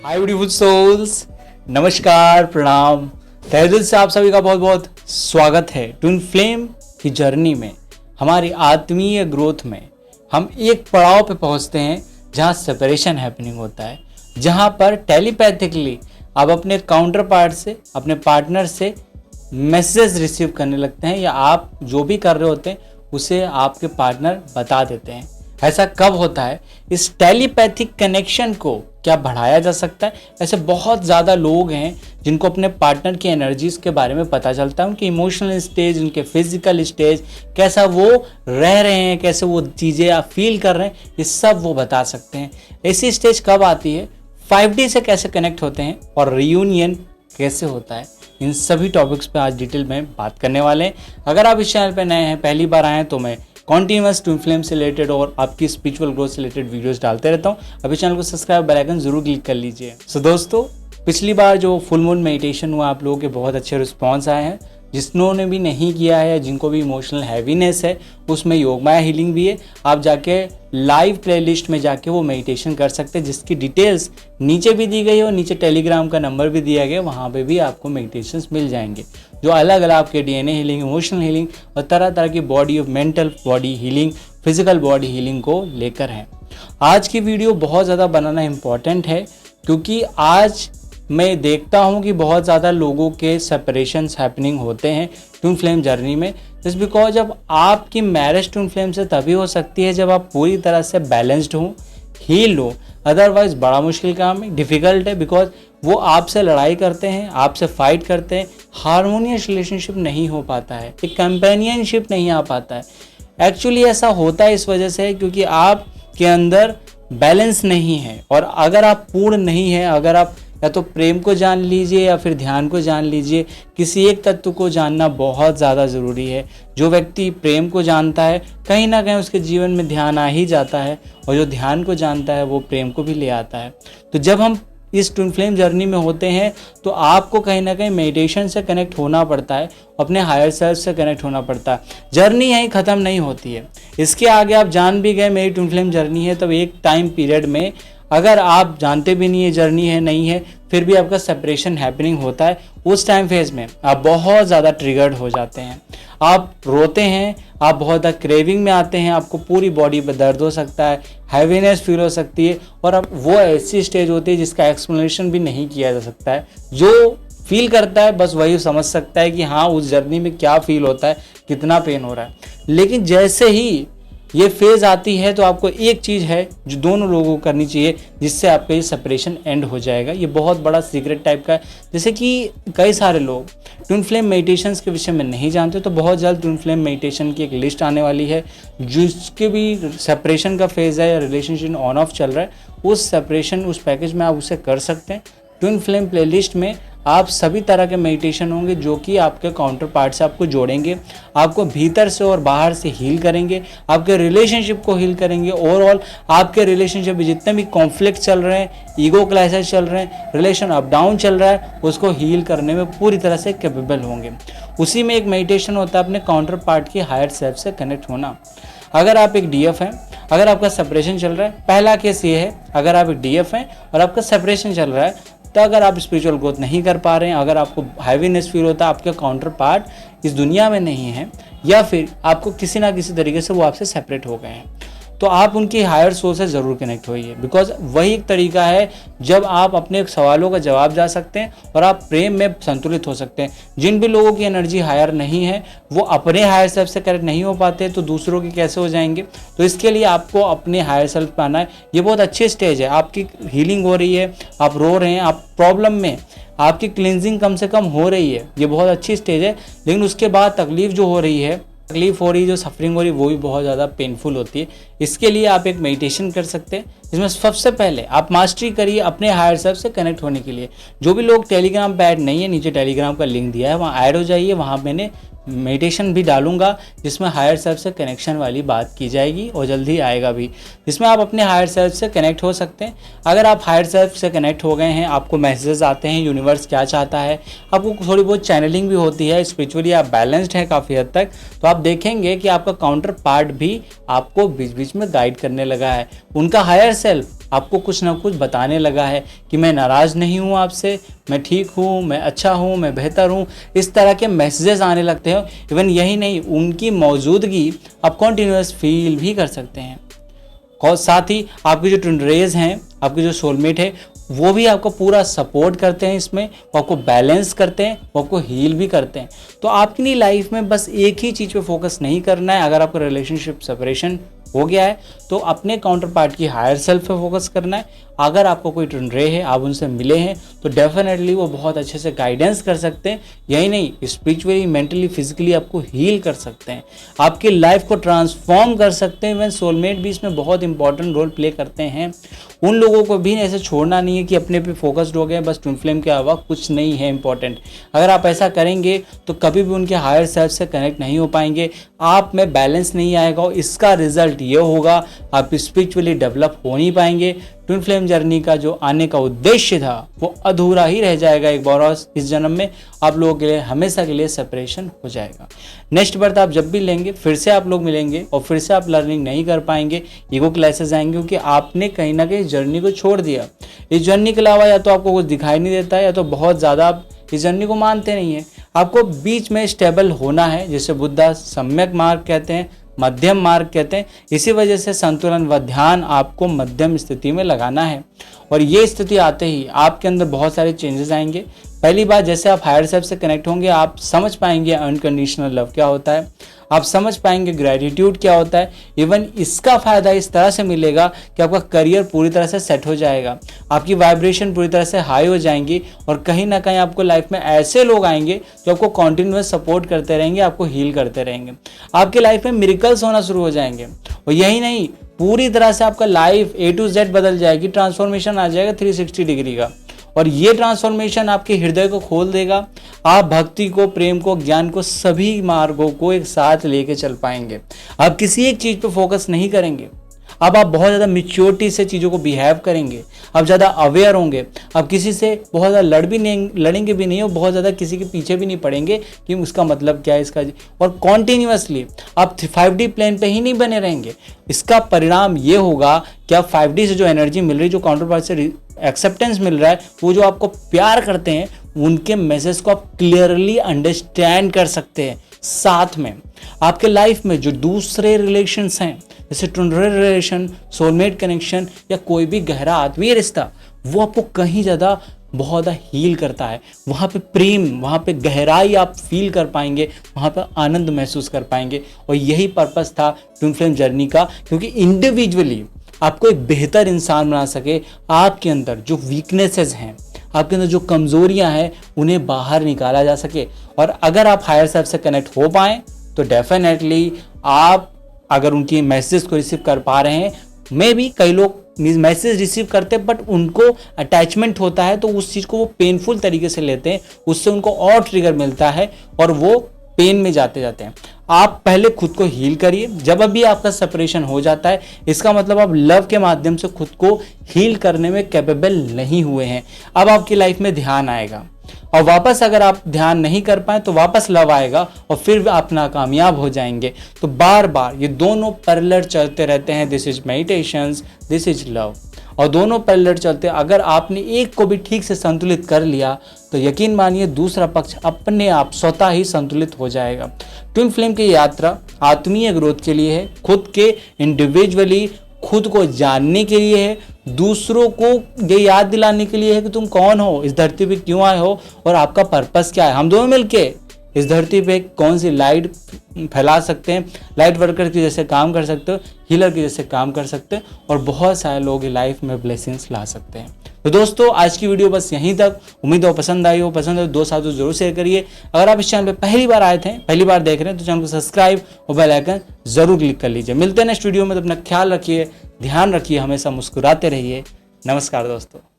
हाय beautiful souls, नमस्कार, प्रणाम। तहे दिल से आप सभी का बहुत बहुत स्वागत है ट्विन फ्लेम की जर्नी में। हमारी आत्मीय ग्रोथ में हम एक पड़ाव पे पहुंचते हैं जहां सेपरेशन हैपनिंग होता है, जहां पर टेलीपैथिकली आप अपने काउंटर पार्ट से, अपने पार्टनर से मैसेज रिसीव करने लगते हैं, या आप जो भी कर रहे होते हैं उसे आपके पार्टनर बता देते हैं। ऐसा कब होता है? इस टेलीपैथिक कनेक्शन को क्या बढ़ाया जा सकता है? ऐसे बहुत ज़्यादा लोग हैं जिनको अपने पार्टनर की एनर्जीज के बारे में पता चलता है, उनके इमोशनल स्टेज, उनके फिजिकल स्टेज, कैसा वो रह रहे हैं, कैसे वो चीज़ें आप फील कर रहे हैं, ये सब वो बता सकते हैं। ऐसी स्टेज कब आती है? 5D से कैसे कनेक्ट होते हैं और रियूनियन कैसे होता है? इन सभी टॉपिक्स पे आज डिटेल में बात करने वाले हैं। अगर आप इस चैनल पे नए हैं, पहली बार आए हैं, तो मैं कॉन्टिन्यूस ट्विन फ्लेम से रिलेटेड और आपकी स्पिरिचुअल ग्रोथ से रिलेटेड वीडियोस डालते रहता हूँ। अभी चैनल को सब्सक्राइब, बेल आइकन जरूर क्लिक कर लीजिए। सो दोस्तों, पिछली बार जो फुल मून मेडिटेशन हुआ, आप लोगों के बहुत अच्छे रिस्पॉन्स आए हैं। जिन्होंने भी नहीं किया है, जिनको भी इमोशनल हैवीनेस है, उसमें योगमाया हीलिंग भी है। आप जाके लाइव प्लेलिस्ट में जाके वो मेडिटेशन कर सकते हैं, जिसकी डिटेल्स नीचे भी दी गई है और नीचे टेलीग्राम का नंबर भी दिया गया, वहाँ पे भी आपको मेडिटेशंस मिल जाएंगे, जो अलग अलग आपके DNA हीलिंग, इमोशनल हीलिंग और तरह तरह की body of mental body healing, physical body healing को लेकर हैं। आज की वीडियो बहुत ज़्यादा बनाना इम्पॉर्टेंट है, क्योंकि आज मैं देखता हूँ कि बहुत ज़्यादा लोगों के सेपरेशंस हैपनिंग होते हैं ट्विन फ्लेम जर्नी में। जस्ट बिकॉज जब आपकी मैरिज ट्विन फ्लेम से तभी हो सकती है जब आप पूरी तरह से बैलेंस्ड हो, हील हो। अदरवाइज बड़ा मुश्किल काम है, डिफ़िकल्ट है, बिकॉज वो आपसे लड़ाई करते हैं, आपसे फाइट करते हैं। हारमोनियस रिलेशनशिप नहीं हो पाता है, एक कंपेनियनशिप नहीं आ पाता है। एक्चुअली ऐसा होता है इस वजह से क्योंकि आपके अंदर बैलेंस नहीं है। और अगर आप पूर्ण नहीं है, अगर आप या तो प्रेम को जान लीजिए या फिर ध्यान को जान लीजिए, किसी एक तत्व को जानना बहुत ज़्यादा ज़रूरी है। जो व्यक्ति प्रेम को जानता है, कहीं ना कहीं उसके जीवन में ध्यान आ ही जाता है, और जो ध्यान को जानता है वो प्रेम को भी ले आता है। तो जब हम इस ट्विन फ्लेम जर्नी में होते हैं तो आपको कहीं ना कहीं मेडिटेशन से कनेक्ट होना पड़ता है, अपने हायर सेल्फ से कनेक्ट होना पड़ता है। जर्नी यहीं ख़त्म नहीं होती है, इसके आगे आप जान भी गए मेरी ट्विन फ्लेम जर्नी है, तब एक टाइम पीरियड में अगर आप जानते भी नहीं है जर्नी है नहीं है, फिर भी आपका सेपरेशन हैपनिंग होता है, उस टाइम फेज में आप बहुत ज़्यादा ट्रिगर्ड हो जाते हैं, आप रोते हैं, आप बहुत ज़्यादा क्रेविंग में आते हैं, आपको पूरी बॉडी पर दर्द हो सकता है, हैवीनेस फील हो सकती है। और अब वो ऐसी स्टेज होती है जिसका एक्सप्लेनेशन भी नहीं किया जा सकता है। जो फील करता है बस वही समझ सकता है कि हाँ, उस जर्नी में क्या फील होता है, कितना पेन हो रहा है। लेकिन जैसे ही ये फेज़ आती है तो आपको एक चीज़ है जो दोनों लोगों को करनी चाहिए, जिससे आपका ये सेपरेशन एंड हो जाएगा। ये बहुत बड़ा सीक्रेट टाइप का है। जैसे कि कई सारे लोग ट्विन फ्लेम मेडिटेशंस के विषय में नहीं जानते, तो बहुत जल्द ट्विन फ्लेम मेडिटेशन की एक लिस्ट आने वाली है, जिसके भी सेपरेशन का फेज़ है या रिलेशनशिप ऑन ऑफ चल रहा है, उस सेपरेशन, उस पैकेज में आप उसे कर सकते हैं। ट्विन फ्लेम प्लेलिस्ट में आप सभी तरह के मेडिटेशन होंगे जो कि आपके काउंटर पार्ट से आपको जोड़ेंगे, आपको भीतर से और बाहर से हील करेंगे, आपके रिलेशनशिप को हील करेंगे। ओवरऑल आपके रिलेशनशिप में जितने भी कॉन्फ्लिक्ट चल रहे हैं, ईगो क्लैशेस चल रहे हैं, रिलेशन अप डाउन चल रहा है, उसको हील करने में पूरी तरह से कैपेबल होंगे। उसी में एक मेडिटेशन होता है अपने काउंटर पार्ट की हायर सेल्फ से कनेक्ट होना। अगर आप एक DF हैं, अगर आपका सेपरेशन चल रहा है, पहला केस ये है, अगर आप एक DF हैं और आपका सेपरेशन चल रहा है, तो अगर आप स्पिरिचुअल ग्रोथ नहीं कर पा रहे हैं, अगर आपको हैवीनेस फील होता है, आपके काउंटर पार्ट इस दुनिया में नहीं है, या फिर आपको किसी ना किसी तरीके से वो आपसे सेपरेट हो गए हैं, तो आप उनकी हायर सोल से ज़रूर कनेक्ट होइए। बिकॉज वही एक तरीका है जब आप अपने सवालों का जवाब जा सकते हैं और आप प्रेम में संतुलित हो सकते हैं। जिन भी लोगों की एनर्जी हायर नहीं है, वो अपने हायर सेल्फ से कनेक्ट नहीं हो पाते, तो दूसरों की कैसे हो जाएंगे? तो इसके लिए आपको अपने हायर सेल्फ पे आना है। ये बहुत अच्छी स्टेज है, आपकी हीलिंग हो रही है, आप रो रहे हैं, आप प्रॉब्लम में, आपकी क्लिनजिंग कम से कम हो रही है, ये बहुत अच्छी स्टेज है। लेकिन उसके बाद तकलीफ जो हो रही है, जो सफरिंग हो रही है, वो भी बहुत ज़्यादा पेनफुल होती है। इसके लिए आप एक मेडिटेशन कर सकते हैं, जिसमें सबसे पहले आप मास्टरी करिए अपने हायर सेल्फ से कनेक्ट होने के लिए। जो भी लोग टेलीग्राम पे ऐड नहीं है, नीचे टेलीग्राम का लिंक दिया है, वहाँ ऐड हो जाइए। वहाँ मैंने मेडिटेशन भी डालूंगा जिसमें हायर सेल्फ से कनेक्शन वाली बात की जाएगी, और जल्दी आएगा भी, जिसमें आप अपने हायर सेल्फ से कनेक्ट हो सकते हैं। अगर आप हायर सेल्फ से कनेक्ट हो गए हैं, आपको मैसेजेस आते हैं यूनिवर्स क्या चाहता है, आपको थोड़ी बहुत चैनलिंग भी होती है, स्पिरिचुअली आप बैलेंस्ड हैं काफ़ी हद तक, तो आप देखेंगे कि आपका काउंटर पार्ट भी आपको बीच बीच में गाइड करने लगा है। उनका हायर सेल्फ आपको कुछ ना कुछ बताने लगा है कि मैं नाराज़ नहीं हूँ आपसे, मैं ठीक हूँ, मैं अच्छा हूँ, मैं बेहतर हूँ। इस तरह के मैसेजेस आने लगते हैं। इवन यही नहीं, उनकी मौजूदगी आप कॉन्टिन्यूस फील भी कर सकते हैं। और साथ ही आपके जो ट्विन रेज हैं, आपके जो सोलमेट है, वो भी आपको पूरा सपोर्ट करते हैं इसमें, वो आपको बैलेंस करते हैं, वो आपको हील भी करते हैं। तो आपकी लाइफ में बस एक ही चीज़ पे फोकस नहीं करना है। अगर आपका रिलेशनशिप सेपरेशन हो गया है तो अपने काउंटर पार्ट की हायर सेल्फ पे फोकस करना है। अगर आपको कोई ट्विन रे है, आप उनसे मिले हैं, तो डेफिनेटली वो बहुत अच्छे से गाइडेंस कर सकते हैं। यही नहीं, स्पिरिचुअली, मेंटली, फिजिकली आपको हील कर सकते हैं, आपकी लाइफ को ट्रांसफॉर्म कर सकते हैं। इवन सोलमेट भी इसमें बहुत इंपॉर्टेंट रोल प्ले करते हैं। उन लोगों को भी ऐसे छोड़ना नहीं है कि अपने पे फोकस्ड हो गए, बस ट्विन फ्लेम के अलावा कुछ नहीं है इंपॉर्टेंट। अगर आप ऐसा करेंगे तो कभी भी उनके हायर सेल्फ से कनेक्ट नहीं हो पाएंगे, आप में बैलेंस नहीं आएगा और इसका रिजल्ट ये होगा आप स्पिरिचुअली डेवलप हो नहीं पाएंगे। ट्विन फ्लेम जर्नी का जो आने का उद्देश्य था वो अधूरा ही रह जाएगा एक बार और इस जन्म में। आप लोगों के लिए हमेशा के लिए सेपरेशन हो जाएगा। नेक्स्ट बर्थ आप जब भी लेंगे फिर से आप लोग मिलेंगे और फिर से आप लर्निंग नहीं कर पाएंगे, ईगो क्लासेस आएंगे, क्योंकि आपने कहीं ना कहीं जर्नी को छोड़ दिया। इस जर्नी के अलावा या तो आपको कुछ दिखाई नहीं देता है या तो बहुत ज़्यादा आप इस जर्नी को मानते नहीं है। आपको बीच में स्टेबल होना है, जिसे बुद्धा सम्यक मार्ग कहते हैं, मध्यम मार्ग कहते हैं। इसी वजह से संतुलन व ध्यान आपको मध्यम स्थिति में लगाना है और ये स्थिति आते ही आपके अंदर बहुत सारे चेंजेस आएंगे। पहली बात, जैसे आप हायर सेल्फ से कनेक्ट होंगे आप समझ पाएंगे अनकंडीशनल लव क्या होता है, आप समझ पाएंगे ग्रेटिट्यूड क्या होता है। इवन इसका फ़ायदा इस तरह से मिलेगा कि आपका करियर पूरी तरह से सेट हो जाएगा, आपकी वाइब्रेशन पूरी तरह से हाई हो जाएंगी और कहीं ना कहीं आपको लाइफ में ऐसे लोग आएंगे जो आपको कॉन्टिन्यूस सपोर्ट करते रहेंगे, आपको हील करते रहेंगे। आपकी लाइफ में मिरेकल्स होना शुरू हो जाएंगे और यही नहीं, पूरी तरह से आपका लाइफ A to Z बदल जाएगी, ट्रांसफॉर्मेशन आ जाएगा 360 डिग्री का। और ये ट्रांसफॉर्मेशन आपके हृदय को खोल देगा। आप भक्ति को, प्रेम को, ज्ञान को, सभी मार्गों को एक साथ लेके चल पाएंगे। आप किसी एक चीज़ पे फोकस नहीं करेंगे। अब आप बहुत ज़्यादा मैच्योरिटी से चीज़ों को बिहेव करेंगे, आप ज़्यादा अवेयर होंगे, आप किसी से बहुत ज़्यादा लड़ेंगे भी नहीं और बहुत ज़्यादा किसी के पीछे भी नहीं पड़ेंगे कि उसका मतलब क्या है इसका। और कॉन्टीन्यूसली आप 5D प्लेन पे ही नहीं बने रहेंगे। इसका परिणाम ये होगा कि आप 5D से जो एनर्जी मिल रही, जो काउंटर पार्ट से एक्सेप्टेंस मिल रहा है, वो जो आपको प्यार करते हैं, उनके मैसेज को आप क्लियरली अंडरस्टैंड कर सकते हैं। साथ में आपके लाइफ में जो दूसरे रिलेशंस हैं, जैसे ट्विन रिलेशन, सोलमेट कनेक्शन या कोई भी गहरा आत्मीय रिश्ता, वो आपको कहीं ज़्यादा बहुत ज़्यादा हील करता है। वहाँ पे प्रेम, वहाँ पे गहराई आप फील कर पाएंगे, वहाँ पे आनंद महसूस कर पाएंगे। और यही पर्पस था ट्विन फ्लेम जर्नी का, क्योंकि इंडिविजुअली आपको एक बेहतर इंसान बना सके। आपके अंदर जो वीकनेसेस हैं, आपके अंदर जो कमज़ोरियां हैं, उन्हें बाहर निकाला जा सके। और अगर आप हायर सेल्फ से कनेक्ट हो पाएँ तो डेफिनेटली आप अगर उनकी मैसेज को रिसीव कर पा रहे हैं, मे भी कई लोग मैसेज रिसीव करते हैं बट उनको अटैचमेंट होता है तो उस चीज़ को वो पेनफुल तरीके से लेते हैं, उससे उनको और ट्रिगर मिलता है और वो पेन में जाते हैं। आप पहले खुद को हील करिए। जब अभी आपका सेपरेशन हो जाता है, इसका मतलब आप लव के माध्यम से खुद को हील करने में कैपेबल नहीं हुए हैं। अब आपकी लाइफ में ध्यान आएगा और वापस अगर आप ध्यान नहीं कर पाए तो वापस लव आएगा और फिर आप नाकामयाब हो जाएंगे। तो बार बार ये दोनों पैरेलल चलते रहते हैं। This is meditations, this is love, और दोनों पैरेलल चलते। अगर आपने एक को भी ठीक से संतुलित कर लिया तो यकीन मानिए दूसरा पक्ष अपने आप स्वतः ही संतुलित हो जाएगा। ट्विन फ्लेम की यात्रा आत्मीय ग्रोथ के लिए है, खुद के इंडिविजुअली खुद को जानने के लिए है, दूसरों को ये याद दिलाने के लिए है कि तुम कौन हो, इस धरती पे क्यों आए हो और आपका पर्पस क्या है। हम दोनों मिलके इस धरती पे कौन सी लाइट फैला सकते हैं, लाइट वर्कर की जैसे काम कर सकते हो, हीलर की जैसे काम कर सकते हैं और बहुत सारे लोग लाइफ में ब्लेसिंग्स ला सकते हैं। तो दोस्तों आज की वीडियो बस यहीं तक। उम्मीद हो पसंद आई हो। पसंद है तो दोस्त साथों जरूर शेयर करिए। अगर आप इस चैनल पे पहली बार आए थे, पहली बार देख रहे हैं, तो चैनल को सब्सक्राइब और बेल आइकन जरूर क्लिक कर लीजिए। मिलते हैं नेक्स्ट वीडियो में। तो अपना ख्याल रखिए, ध्यान रखिए, हमेशा मुस्कुराते रहिए। नमस्कार दोस्तों।